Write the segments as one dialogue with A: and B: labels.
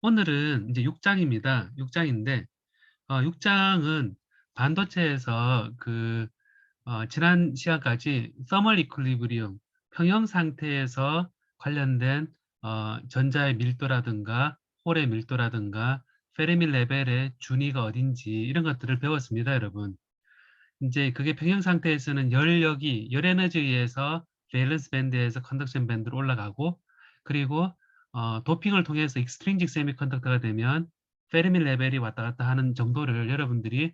A: 오늘은 이제 6장입니다. 6장인데, 6장은 반도체에서 지난 시간까지 서멀 이퀄리브리움, 평형 상태에서 관련된 전자의 밀도라든가 홀의 밀도라든가 페르미 레벨의 준위가 어딘지 이런 것들을 배웠습니다, 여러분. 이제 그게 평형 상태에서는 열력이 열 에너지에 의해서 밸런스 밴드에서 컨덕션 밴드로 올라가고, 그리고 도핑을 통해서 익스트린직 세미컨덕터가 되면 페르미 레벨이 왔다 갔다 하는 정도를 여러분들이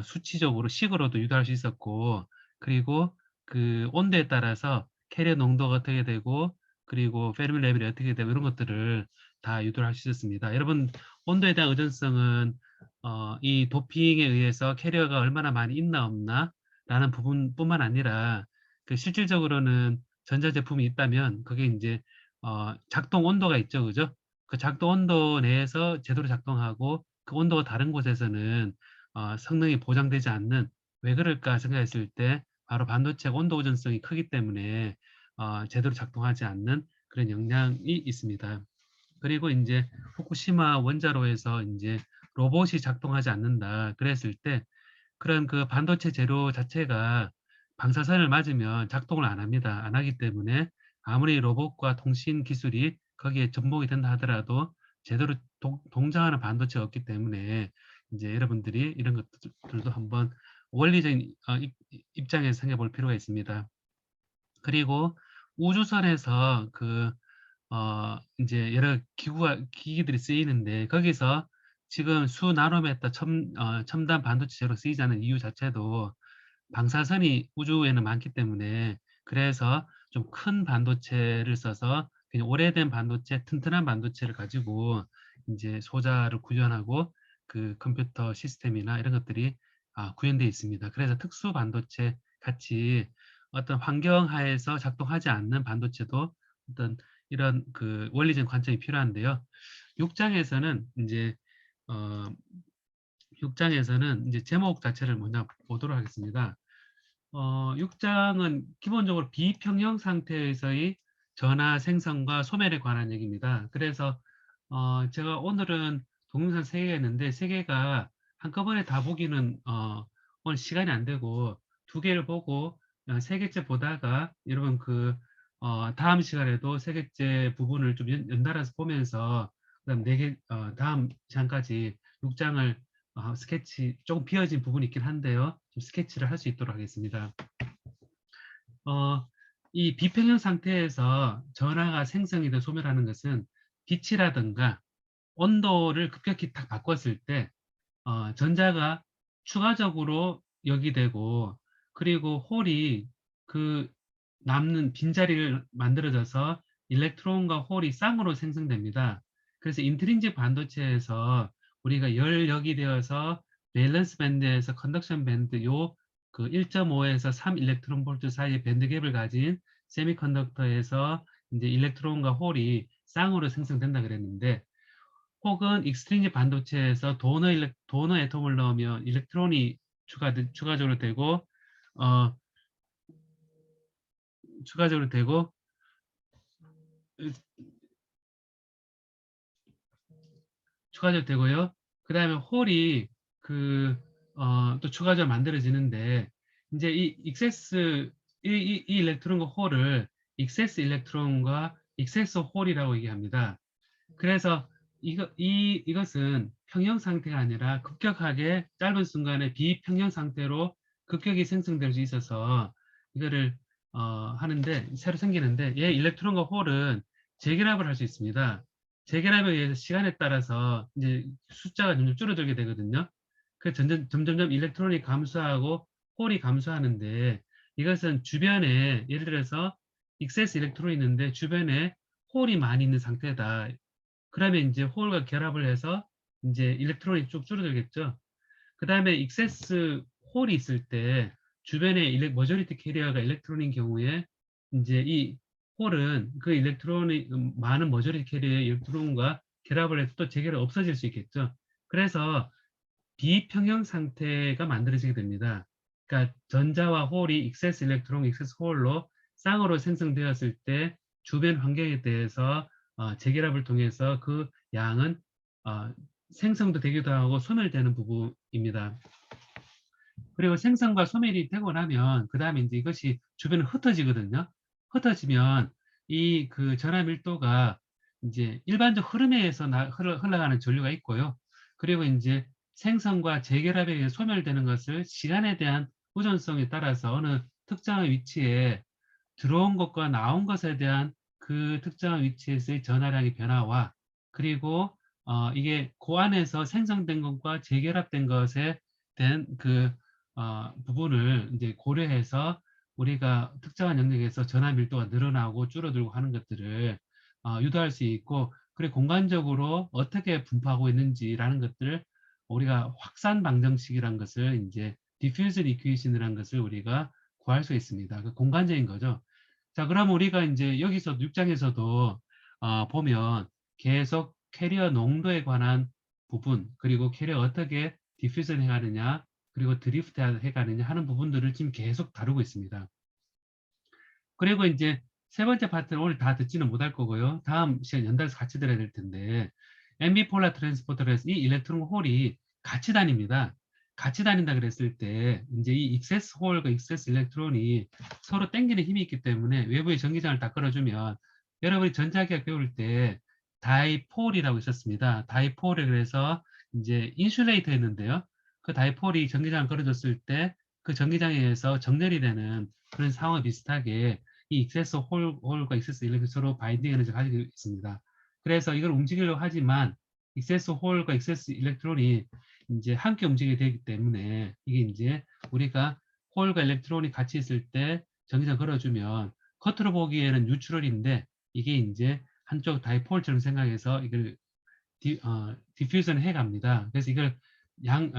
A: 수치적으로 식으로도 유도할 수 있었고, 그리고 그 온도에 따라서 캐리어 농도가 어떻게 되고, 그리고 페르미 레벨이 어떻게 되고, 이런 것들을 다 유도를 할 수 있었습니다. 여러분, 온도에 대한 의존성은 이 도핑에 의해서 캐리어가 얼마나 많이 있나 없나 라는 부분뿐만 아니라, 그 실질적으로는 전자제품이 있다면 그게 이제 작동 온도가 있죠, 그죠? 그 작동 온도 내에서 제대로 작동하고, 그 온도가 다른 곳에서는 성능이 보장되지 않는, 왜 그럴까 생각했을 때 바로 반도체가 온도 의존성이 크기 때문에 제대로 작동하지 않는 그런 영향이 있습니다. 그리고 이제 후쿠시마 원자로에서 이제 로봇이 작동하지 않는다 그랬을 때, 그런 그 반도체 재료 자체가 방사선을 맞으면 작동을 안 합니다. 안 하기 때문에 아무리 로봇과 통신 기술이 거기에 접목이 된다 하더라도 제대로 동작하는 반도체가 없기 때문에, 이제 여러분들이 이런 것들도 한번 원리적인 입장에서 생각해 볼 필요가 있습니다. 그리고 우주선에서 이제 여러 기기들이 쓰이는데, 거기서 지금 수 나노메터 첨단 반도체 재로 쓰이지 않는 이유 자체도 방사선이 우주에는 많기 때문에, 그래서 좀 큰 반도체를 써서 그냥 오래된 반도체, 튼튼한 반도체를 가지고 이제 소자를 구현하고 그 컴퓨터 시스템이나 이런 것들이 구현되어 있습니다. 그래서 특수 반도체 같이 어떤 환경 하에서 작동하지 않는 반도체도 어떤 이런 그 원리적인 관점이 필요한데요. 6장에서는 이제 어, 6장에서는 이제 제목 자체를 먼저 보도록 하겠습니다. 6장은 기본적으로 비평형 상태에서의 전하 생성과 소멸에 관한 얘기입니다. 그래서 제가 오늘은 동영상 3개가 있는데, 3개가 한꺼번에 다 보기는 오늘 시간이 안 되고 2개를 보고 3개째 보다가, 여러분 다음 시간에도 3개째 부분을 좀 연달아서 보면서 그다음 4개 다음 시간까지 6장을 스케치, 조금 비어진 부분이 있긴 한데요, 좀 스케치를 할 수 있도록 하겠습니다. 어, 이 비평형 상태에서 전하가 생성이 돼 소멸하는 것은 빛이라든가 온도를 급격히 딱 바꿨을 때 전자가 추가적으로 여기되고, 그리고 홀이 그 남는 빈자리를 만들어져서 일렉트론과 홀이 쌍으로 생성됩니다. 그래서 인트린직 반도체에서 우리가 열역이 되어서 밸런스 밴드에서 컨덕션 밴드 요 그 1.5에서 3 일렉트론 볼트 사이의 밴드 갭을 가진 세미컨덕터에서 이제 일렉트론과 홀이 쌍으로 생성된다 그랬는데, 혹은 익스트린직 반도체에서 도너 애톰을 넣으면 일렉트론이 추가적으로 되고, 어, 추가적으로 되고, 추가적으로 되고요. 그 다음에 홀이 또 추가적으로 만들어지는데, 이제 이 익세스, 이 일렉트론과 홀을 익세스 일렉트론과 익세스 홀이라고 얘기합니다. 그래서 이것은 평형 상태가 아니라 급격하게 짧은 순간에 비평형 상태로 급격히 생성될 수 있어서 이거를 하는데, 새로 생기는데, 얘 일렉트론과 홀은 재결합을 할 수 있습니다. 재결합에 의해서 시간에 따라서 이제 숫자가 점점 줄어들게 되거든요. 그 점점점 일렉트론이 감소하고 홀이 감소하는데, 이것은 주변에, 예를 들어서 익세스 일렉트론이 있는데 주변에 홀이 많이 있는 상태다. 그러면 이제 홀과 결합을 해서 이제 일렉트론이 쭉 줄어들겠죠. 그 다음에 익세스 홀이 있을 때 주변에 머저리티 캐리어가 일렉트론인 경우에, 이제 이 홀은 그 일렉트론이 많은 머저리티 캐리어의 일렉트론과 결합을 해서 또 재결합 없어질 수 있겠죠. 그래서 비평형 상태가 만들어지게 됩니다. 그러니까 전자와 홀이 익세스 일렉트론, 익세스 홀로 쌍으로 생성되었을 때 주변 환경에 대해서 재결합을 통해서 그 양은 어, 생성도 되기도 하고 소멸되는 부분입니다. 그리고 생성과 소멸이 되고 나면 그 다음에 이제 이것이 주변에 흩어지거든요. 흩어지면 이 그 전하 밀도가 이제 일반적 흐름에 의해서 흘러가는 전류가 있고요. 그리고 이제 생성과 재결합에 의해 소멸되는 것을 시간에 대한 의존성에 따라서 어느 특정한 위치에 들어온 것과 나온 것에 대한 그 특정한 위치에서의 전하량의 변화와 그리고 이게 그 안에서 생성된 것과 재결합된 것에 대한 그 부분을 이제 고려해서 우리가 특정한 영역에서 전하 밀도가 늘어나고 줄어들고 하는 것들을 유도할 수 있고, 그리고 공간적으로 어떻게 분포하고 있는지라는 것들을 우리가 확산 방정식이라는 것을 이제 디퓨전 이퀘이션이라는 것을 우리가 구할 수 있습니다. 그 공간적인 거죠. 자, 그럼 우리가 이제 여기서 6장에서도 보면 계속 캐리어 농도에 관한 부분, 그리고 캐리어 어떻게 디퓨전 해가느냐, 그리고 드리프트 해가느냐 하는 부분들을 지금 계속 다루고 있습니다. 그리고 이제 세 번째 파트는 오늘 다 듣지는 못할 거고요. 다음 시간 연달아서 같이 들어야 될 텐데, 앰비폴라 트랜스포터를 해서 이 일렉트론 홀이 같이 다닙니다. 같이 다닌다 그랬을 때 이제 이 익세스 홀과 익세스 일렉트론이 서로 당기는 힘이 있기 때문에 외부의 전기장을 다 끌어주면, 여러분이 전자기학 배울 때 다이폴이라고 있었습니다. 다이폴을 그래서 이제 인슐레이터 했는데요. 그 다이폴이 전기장을 끌어줬을 때 그 전기장에 의해서 정렬이 되는 그런 상황과 비슷하게 이 익세스 홀과 익세스 일렉트론이 서로 바인딩 에너지를 가지고 있습니다. 그래서 이걸 움직이려고 하지만 익세스 홀과 익세스 일렉트론이 이제 함께 움직이게 되기 때문에 이게 이제 우리가 홀과 일렉트론이 같이 있을 때 전기장 걸어주면 겉으로 보기에는 뉴트럴인데 이게 이제 한쪽 다이폴처럼 생각해서 이걸 디퓨전 해갑니다. 그래서 이걸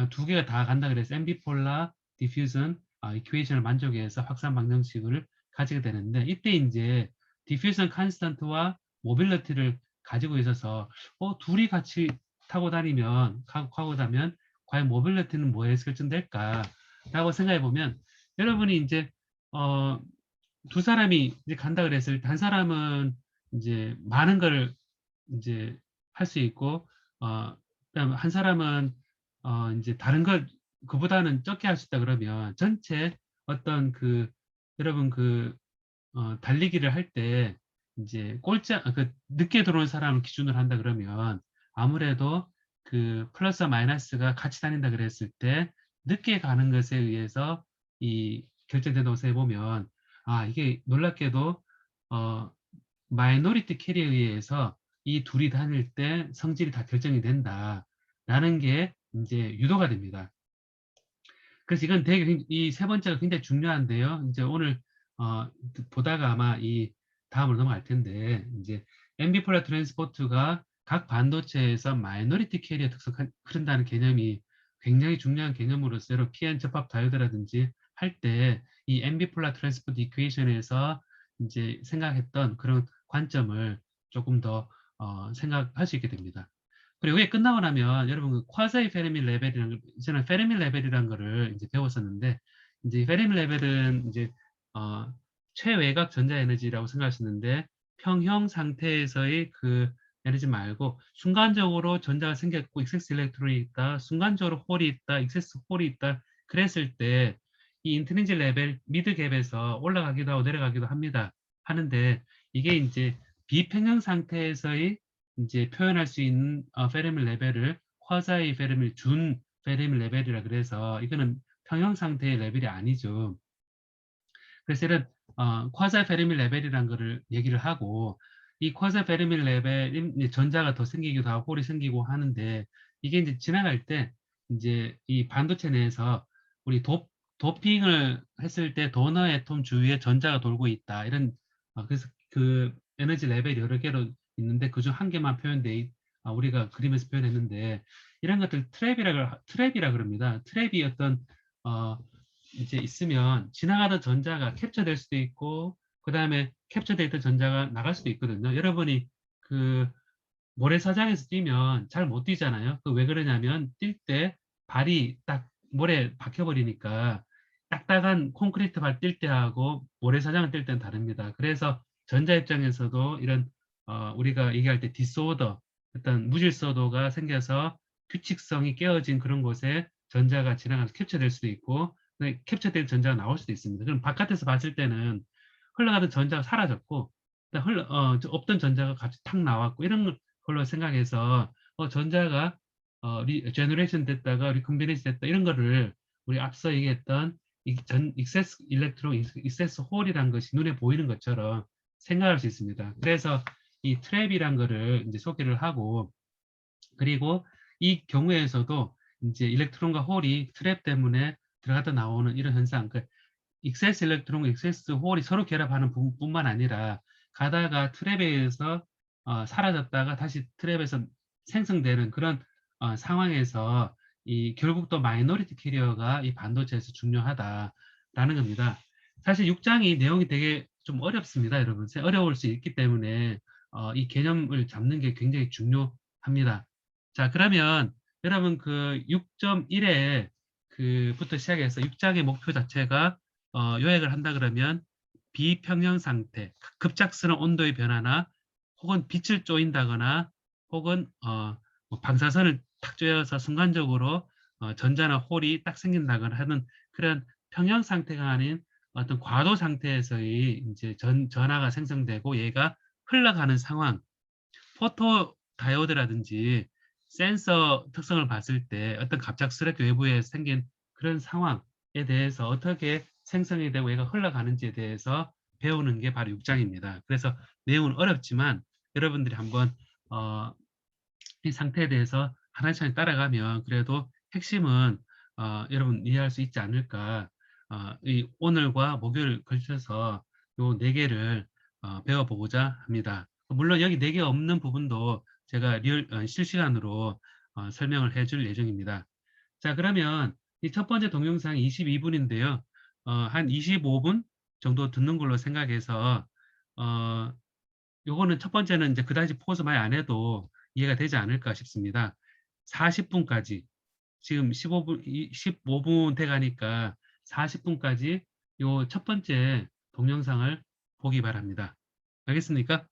A: 두 개가 다 간다 그래서 앰비폴라 디퓨전 이퀘이션을 만족해서 확산 방정식을 가지게 되는데, 이때 이제 디퓨전 컨스턴트와 모빌리티를 가지고 있어서 둘이 같이 타고 다니면 하고 다면 과연 모빌리티는 뭐에 설정될까라고 생각해 보면, 여러분이 이제 두 사람이 이제 간다 그랬을 때 한 사람은 이제 많은 걸 이제 할 수 있고, 그다음 한 사람은 이제 다른 걸 그보다는 적게 할 수 있다 그러면 전체 어떤 그 여러분 그 달리기를 할 때 이제 그 늦게 들어온 사람을 기준으로 한다 그러면 아무래도 그 플러스와 마이너스가 같이 다닌다 그랬을 때 늦게 가는 것에 의해서 이 결정된 것에 보면 이게 놀랍게도 어 마이너리티 캐리에 의해서 이 둘이 다닐 때 성질이 다 결정이 된다라는 게 이제 유도가 됩니다. 그래서 이건 되게 이 세 번째가 굉장히 중요한데요. 이제 오늘 보다가 아마 이 다음으로 넘어갈 텐데, 이제 앰비폴라 트랜스포트가 각 반도체에서 마이너리티 캐리어 특성 흐른다는 개념이 굉장히 중요한 개념으로서 여러 PN 접합 다이오드라든지 할 때 이 앰비폴라 트랜스포트 이퀘이션에서 이제 생각했던 그런 관점을 조금 더 생각할 수 있게 됩니다. 그리고 이게 끝나고 나면 여러분 그 쿼자이 페르미 레벨이라는 저는 페르미 레벨이라는 거를 이제 배웠었는데, 이제 페르미 레벨은 이제 최외곽 전자 에너지라고 생각하시는데, 평형 상태에서의 그 에너지 말고 순간적으로 전자가 생겼고 익세스 일렉트론이 있다, 순간적으로 홀이 있다, 익세스 홀이 있다 그랬을 때 이 인트린식 레벨 미드 갭에서 올라가기도 하고 내려가기도 합니다. 하는데 이게 이제 비평형 상태에서의 이제 표현할 수 있는 페르미 레벨을 쿼자이 페르미 준 페르미 레벨이라 그래서 이거는 평형 상태의 레벨이 아니죠. 그래서 이런 쿼자 페르미 레벨이라는 거를 얘기를 하고, 이 쿼자 페르미 레벨 전자가 더 생기기도 하고 홀이 생기고 하는데, 이게 이제 지나갈 때 이제 이 반도체 내에서 우리 도핑을 했을 때 도너 애톰 주위에 전자가 돌고 있다 이런 그래서 그 에너지 레벨이 여러 개로 있는데 그중 한 개만 우리가 그림에서 표현했는데, 이런 것들 트랩이라 그럽니다. 트랩이 어떤 이제 있으면 지나가던 전자가 캡처될 수도 있고 그 다음에 캡처되어 있던 전자가 나갈 수도 있거든요. 여러분이 그 모래사장에서 뛰면 잘 못 뛰잖아요. 그 왜 그러냐면 뛸 때 발이 딱 모래에 박혀버리니까 딱딱한 콘크리트 발 뛸 때하고 모래사장을 뛸 때는 다릅니다. 그래서 전자 입장에서도 이런 우리가 얘기할 때 디스오더 어떤 무질서도가 생겨서 규칙성이 깨어진 그런 곳에 전자가 지나가서 캡처될 수도 있고, 캡처된 전자가 나올 수도 있습니다. 그럼 바깥에서 봤을 때는 흘러가던 전자가 사라졌고, 없던 전자가 갑자기 탁 나왔고, 이런 걸로 생각해서 전자가 제너레이션 됐다가 리컴비네이션 됐다, 이런 거를 우리 앞서 얘기했던 익세스 일렉트론, 익세스 홀이란 것이 눈에 보이는 것처럼 생각할 수 있습니다. 그래서 이 트랩이란 거를 이제 소개를 하고, 그리고 이 경우에서도 이제 일렉트론과 홀이 트랩 때문에 들어갔다 나오는 이런 현상, 그 익세스 일렉트론과 익세스 홀이 서로 결합하는 뿐만 아니라 가다가 트랩에서 사라졌다가 다시 트랩에서 생성되는 그런 상황에서 결국 또 마이너리티 캐리어가 이 반도체에서 중요하다라는 겁니다. 사실 6장이 내용이 되게 좀 어렵습니다, 여러분. 어려울 수 있기 때문에 이 개념을 잡는 게 굉장히 중요합니다. 자, 그러면 여러분 그 6.1에 그부터 시작해서 6장의 목표 자체가 요약을 한다 그러면 비평형 상태, 급작스러운 온도의 변화나 혹은 빛을 쪼인다거나 혹은 뭐 방사선을 탁 쬐어서 순간적으로 전자나 홀이 딱 생긴다거나 하는 그런 평형 상태가 아닌 어떤 과도 상태에서의 이제 전하가 생성되고 얘가 흘러가는 상황, 포토 다이오드라든지 센서 특성을 봤을 때 어떤 갑작스럽게 외부에 생긴 그런 상황에 대해서 어떻게 생성이 되고 얘가 흘러가는지에 대해서 배우는 게 바로 6장입니다. 그래서 내용은 어렵지만 여러분들이 한번 이 상태에 대해서 하나씩 따라가면 그래도 핵심은 여러분 이해할 수 있지 않을까. 이 오늘과 목요일 걸쳐서 요 4개를 배워보고자 합니다. 물론 여기 4개 없는 부분도 제가 실시간으로 설명을 해줄 예정입니다. 자, 그러면 이 첫 번째 동영상 22분인데요. 한 25분 정도 듣는 걸로 생각해서 요거는 첫 번째는 이제 그다지 포즈 많이 안 해도 이해가 되지 않을까 싶습니다. 40분까지 지금 15분 돼 가니까 40분까지 요 첫 번째 동영상을 보기 바랍니다. 알겠습니까?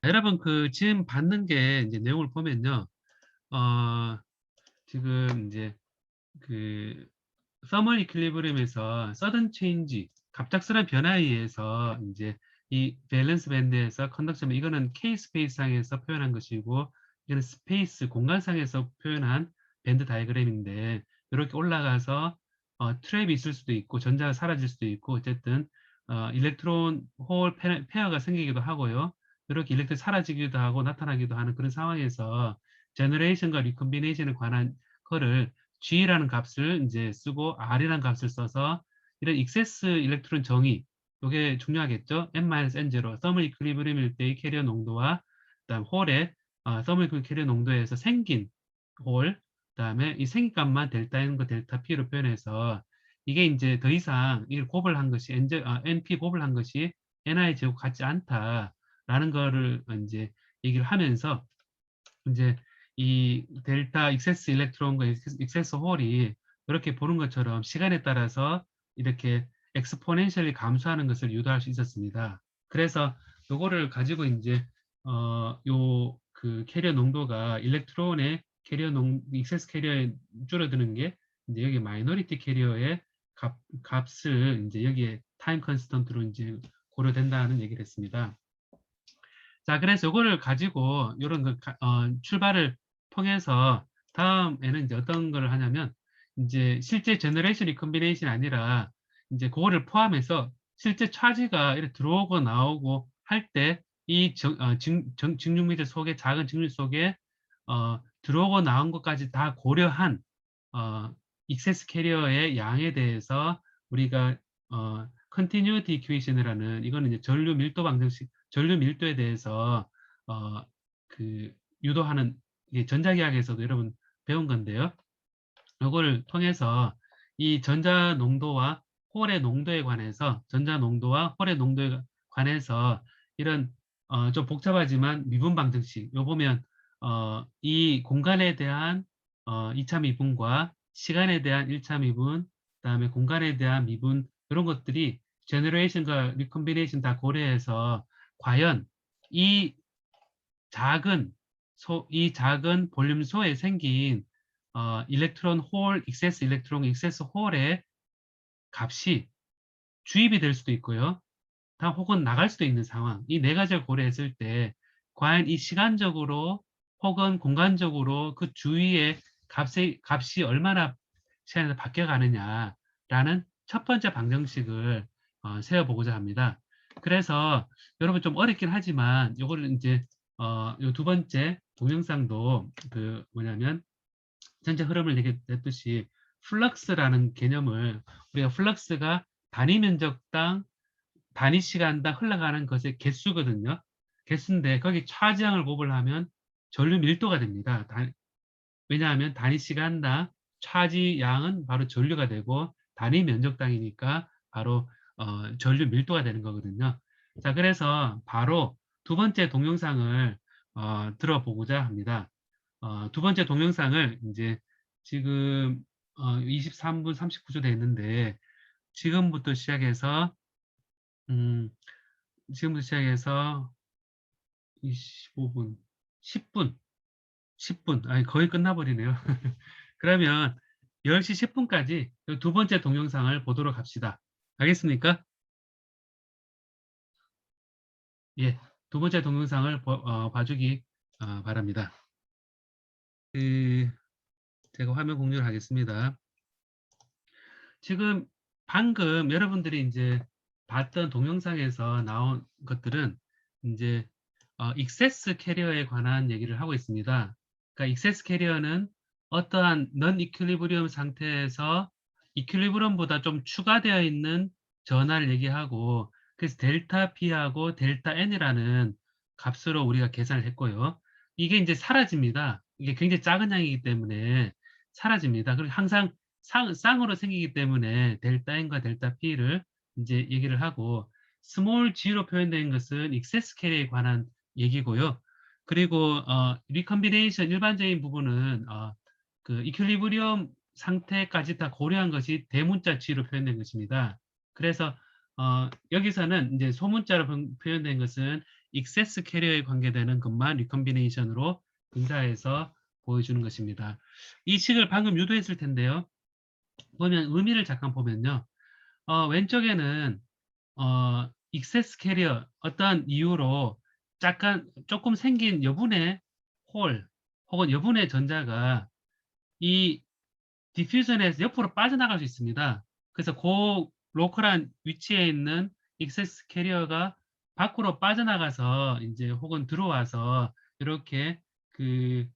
A: 여러분 그 지금 받는 게 이제 내용을 보면요. 어, 지금 이제 그 서머 이퀄리브리엄에서 서든 체인지, 갑작스러운 변화에 의해서 이제 이 밸런스 밴드에서 컨덕션, 이거는 K 스페이스상에서 표현한 것이고, 이거는 스페이스 공간상에서 표현한 밴드 다이그램인데, 이렇게 올라가서 트랩이 있을 수도 있고 전자가 사라질 수도 있고, 어쨌든 일렉트론 홀 페어가 생기기도 하고요. 이렇게 일렉트론이 사라지기도 하고 나타나기도 하는 그런 상황에서 제너레이션과 리컴비네이션에 관한 거를 G라는 값을 이제 쓰고 R이라는 값을 써서 이런 익세스 일렉트론 정의, 이게 중요하겠죠. N-N0, 서멀 이퀄리브리엄일 때의 캐리어 농도와 그다음 홀의 서멀 캐리어 농도에서 생긴 홀, 그다음에 이 생긴 값만 델타 N과 델타 P로 표현해서 이게 이제 더 이상 이걸 곱을 것이 NP 곱을 한 것이 NI 제곱 같지 않다라는 거를 이제 얘기를 하면서 이제 이 델타 익세스 일렉트론과 익세스 홀이 이렇게 보는 것처럼 시간에 따라서 이렇게 엑스포넨셜리 감소하는 것을 유도할 수 있었습니다. 그래서 요거를 가지고 이제 요 그 캐리어 농도가 일렉트론의 익세스 캐리어에 줄어드는 게 이제 여기 마이너리티 캐리어의 값을 이제 여기에 타임 컨스턴트로 이제 고려된다는 얘기를 했습니다. 자, 그래서 이거를 가지고 이런 출발을 통해서 다음에는 이제 어떤 걸 하냐면 이제 실제 제너레이션 리컴비네이션이 아니라 이제 그거를 포함해서 실제 차지가 이렇게 들어오고 나오고 할 때 이 증류미들 속에 작은 증류 속에 들어오고 나온 것까지 다 고려한 익세스 캐리어의 양에 대해서 우리가 컨티뉴티 이퀘이션이라는, 이거는 이제 전류 밀도 방정식, 전류 밀도에 대해서 그 유도하는 전자기학에서도 여러분 배운 건데요. 이거를 통해서 이 전자 농도와 홀의 농도에 관해서, 전자 농도와 홀의 농도에 관해서 이런 좀 복잡하지만 미분 방정식, 요 보면 이 공간에 대한 2차 미분과 시간에 대한 1차 미분, 그다음에 공간에 대한 미분 이런 것들이 제너레이션과 리컴비네이션 다 고려해서 과연 이 이 작은 볼륨소에 생긴 일렉트론 홀, 익세스 일렉트론, 익세스 홀의 값이 주입이 될 수도 있고요. 혹은 나갈 수도 있는 상황. 이 네 가지를 고려했을 때 과연 이 시간적으로 혹은 공간적으로 그 주위의 값이 얼마나 시간에서 바뀌어가느냐라는 첫 번째 방정식을 세워보고자 합니다. 그래서 여러분 좀 어렵긴 하지만 요거를 이제 요 두 번째 동영상도 그 뭐냐면 전체 흐름을 냈듯이 플럭스라는 개념을 우리가 플럭스가 단위 면적당 단위 시간당 흘러가는 것의 개수거든요. 개수인데 거기 차지량을 곱을 하면 전류 밀도가 됩니다. 왜냐하면 단위 시간당 차지량은 바로 전류가 되고 단위 면적당이니까 바로 전류 밀도가 되는 거거든요. 자, 그래서 바로 두 번째 동영상을 들어보고자 합니다. 두 번째 동영상을 이제 지금 23분 39초 됐는데 지금부터 시작해서 음, 지금부터 시작해서 25분, 10분, 10분, 아니 거의 끝나버리네요. 그러면 10시 10분까지 두 번째 동영상을 보도록 합시다. 알겠습니까? 예, 두 번째 동영상을 봐주기 바랍니다. 제가 화면 공유를 하겠습니다. 지금 방금 여러분들이 이제 봤던 동영상에서 나온 것들은 이제 익세스 캐리어에 관한 얘기를 하고 있습니다. 그러니까 익세스 캐리어는 어떠한 넌 이퀄리브리엄 상태에서 이퀄리브리엄보다 좀 추가되어 있는 전하를 얘기하고 그래서 델타 P하고 델타 N이라는 값으로 우리가 계산을 했고요. 이게 이제 사라집니다. 이게 굉장히 작은 양이기 때문에 사라집니다. 그리고 항상 쌍으로 생기기 때문에 델타 N과 델타 P를 이제 얘기를 하고 스몰 g로 표현된 것은 익세스 캐리에 관한 얘기고요. 그리고 리컴비네이션 일반적인 부분은 그 이퀄리브리엄 상태까지 다 고려한 것이 대문자 g로 표현된 것입니다. 그래서 여기서는 이제 소문자로 표현된 것은 익세스 캐리어에 관계되는 것만 리컴비네이션으로 분사해서 보여주는 것입니다. 이 식을 방금 유도했을 텐데요. 보면 의미를 잠깐 보면요. 왼쪽에는 익세스 캐리어 어떠한 이유로 조금 생긴 여분의 홀 혹은 여분의 전자가 이 디퓨전에서 옆으로 빠져나갈 수 있습니다. 그래서 그 로컬한 위치에 있는 익세스 캐리어가 밖으로 빠져나가서 이제 혹은 들어와서 이렇게 그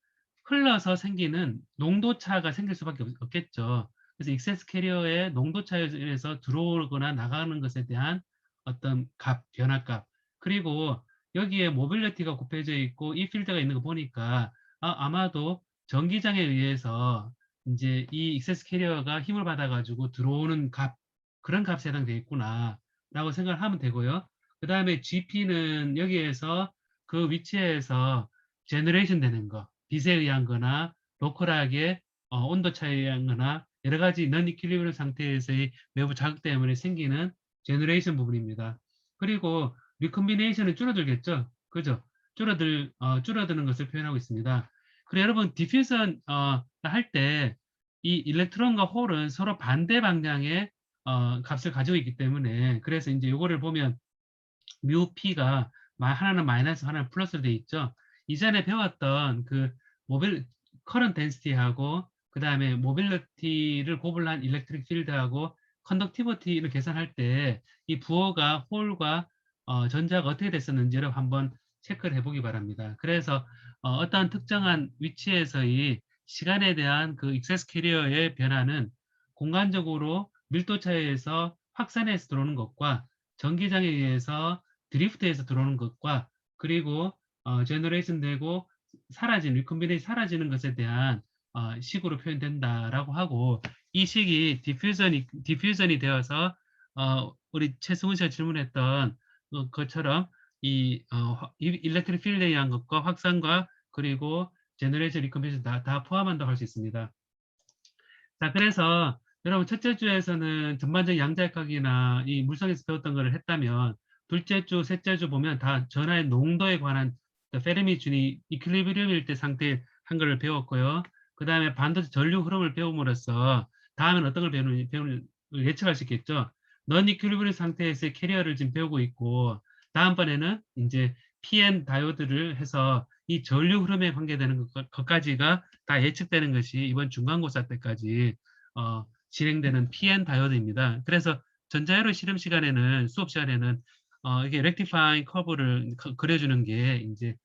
A: 흘러서 생기는 농도차가 생길 수밖에 없겠죠. 그래서 익세스 캐리어의 농도차에서 들어오거나 나가는 것에 대한 어떤 변화값. 그리고 여기에 모빌리티가 곱해져 있고 이 필드가 있는 거 보니까 아마도 전기장에 의해서 이제 이 익세스 캐리어가 힘을 받아가지고 들어오는 그런 값에 해당되어 있구나 라고 생각을 하면 되고요. 그 다음에 GP는 여기에서 그 위치에서 제너레이션 되는 거, 빛에 의한 거나 로컬하게 온도 차이에 의한 거나 여러 가지 넌 이퀄리브리엄 상태에서의 외부 자극 때문에 생기는 제너레이션 부분입니다. 그리고 리컴비네이션은 줄어들겠죠. 그죠? 줄어드는 것을 표현하고 있습니다. 그리고 여러분 디퓨전 할 때 이 일렉트론과 홀은 서로 반대 방향의 값을 가지고 있기 때문에 그래서 이제 이거를 보면 뮤 P가 하나는 마이너스 하나는 플러스로 돼 있죠. 이전에 배웠던 그 모빌 커런트 덴시티하고 그 다음에 모빌리티를 고블한 일렉트릭 필드하고 컨덕티비티를 계산할 때 이 부호가 홀과 전자가 어떻게 됐었는지를 한번 체크를 해보기 바랍니다. 그래서 어떠한 특정한 위치에서의 시간에 대한 그 익세스 캐리어의 변화는 공간적으로 밀도 차이에서 확산해서 들어오는 것과 전기장에 의해서 드리프트해서 들어오는 것과 그리고 제너레이션 되고 리컴비네이션 사라지는 것에 대한 식으로 표현된다라고 하고 이 식이 디퓨전이 되어서 우리 최승훈 씨가 질문했던 것처럼 이 일렉트릭 필드에 의한 것과 확산과 그리고 제너레이션 리컴퓨션 다 포함한다고 할 수 있습니다. 자, 그래서 여러분 첫째 주에서는 전반적 양자역학이나 이 물성에서 배웠던 거를 했다면 둘째 주, 셋째 주 보면 다 전하의 농도에 관한 페르미 준이 이퀄리브리엄일 때 상태 한 거를 배웠고요. 그 다음에 반도체 전류 흐름을 배움으로써 다음엔 어떤 걸 배우는 예측할 수 있겠죠. 넌 이퀄리브리엄 상태에서의 캐리어를 지금 배우고 있고 다음번에는 이제 PN 다이오드를 해서 이 전류 흐름에 관계되는 것까지가 다 예측되는 것이 이번 중간고사 때까지 진행되는 PN 다이오드입니다. 그래서 전자회로 실험 시간에는 수업 시간에는 이게 렉티파잉 커브를 그려주는 게 이제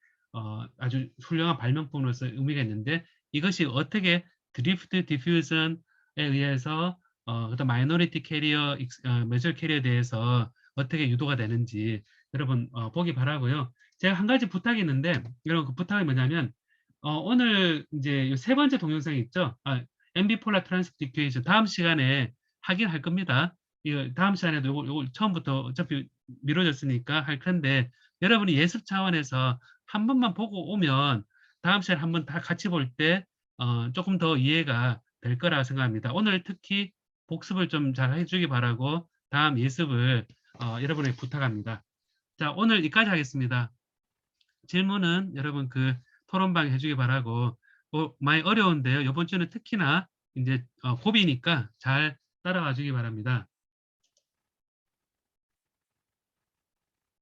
A: 아주 훌륭한 발명품으로서 의미가 있는데 이것이 어떻게 드리프트 디퓨전에 의해서 그다음 마이너리티 캐리어, 메저 캐리어에 대해서 어떻게 유도가 되는지 여러분 보기 바라고요. 제가 한 가지 부탁이 있는데 여러분 그 부탁이 뭐냐면 오늘 이제 세 번째 동영상 있죠? MB 폴라 트랜스포트 이퀘이션 다음 시간에 하긴 할 겁니다. 이거 다음 시간에도 요거 처음부터 어차피 미뤄졌으니까 할 텐데 여러분이 예습 차원에서 한 번만 보고 오면 다음 시간에 한번 다 같이 볼 때 조금 더 이해가 될 거라 생각합니다. 오늘 특히 복습을 좀 잘 해주기 바라고 다음 예습을 여러분에게 부탁합니다. 자, 오늘 여기까지 하겠습니다. 질문은 여러분 그 토론방 해주기 바라고 많이 어려운데요. 이번 주는 특히나 이제 고비니까 잘 따라와 주기 바랍니다.